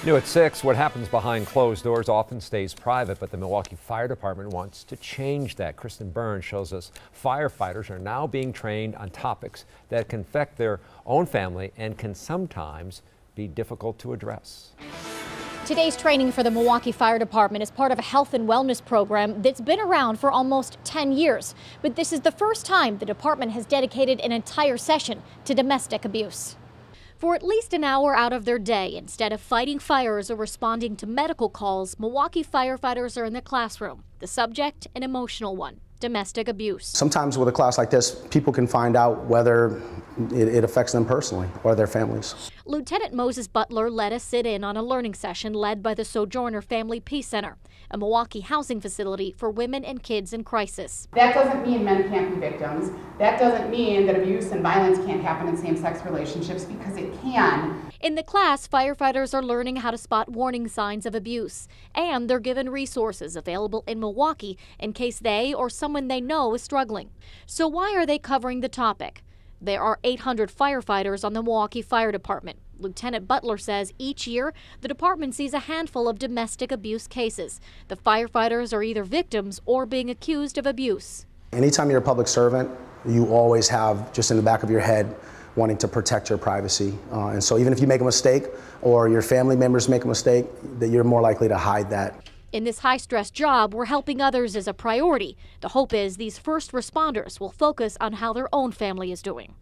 New at 6, what happens behind closed doors often stays private, but the Milwaukee Fire Department wants to change that. Kristen Burns shows us firefighters are now being trained on topics that can affect their own family and can sometimes be difficult to address. Today's training for the Milwaukee Fire Department is part of a health and wellness program that's been around for almost 10 years. But this is the first time the department has dedicated an entire session to domestic abuse. For at least an hour out of their day, instead of fighting fires or responding to medical calls, Milwaukee firefighters are in the classroom. The subject, an emotional one: domestic abuse. Sometimes with a class like this, people can find out whether it affects them personally or their families. Lieutenant Moses Butler led us sit-in on a learning session led by the Sojourner Family Peace Center, a Milwaukee housing facility for women and kids in crisis. That doesn't mean men can't be victims. That doesn't mean that abuse and violence can't happen in same-sex relationships, because it can. In the class, firefighters are learning how to spot warning signs of abuse, and they're given resources available in Milwaukee in case they or someone they know is struggling. So why are they covering the topic? There are 800 firefighters on the Milwaukee Fire Department. Lieutenant Butler says each year the department sees a handful of domestic abuse cases. The firefighters are either victims or being accused of abuse. Anytime you're a public servant, you always have just in the back of your head wanting to protect your privacy. And so even if you make a mistake or your family members make a mistake, that you're more likely to hide that. In this high-stress job, where helping others is a priority, the hope is these first responders will focus on how their own family is doing.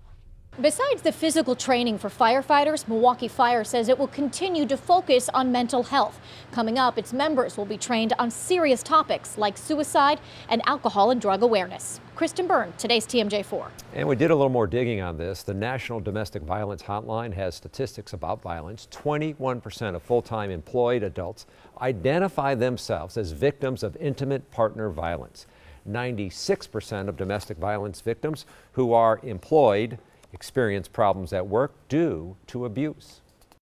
Besides the physical training for firefighters, Milwaukee Fire says it will continue to focus on mental health. Coming up, its members will be trained on serious topics like suicide and alcohol and drug awareness. Kristen Burns, today's TMJ4. And we did a little more digging on this. The National Domestic Violence Hotline has statistics about violence. 21% of full-time employed adults identify themselves as victims of intimate partner violence. 96% of domestic violence victims who are employed experience problems at work due to abuse.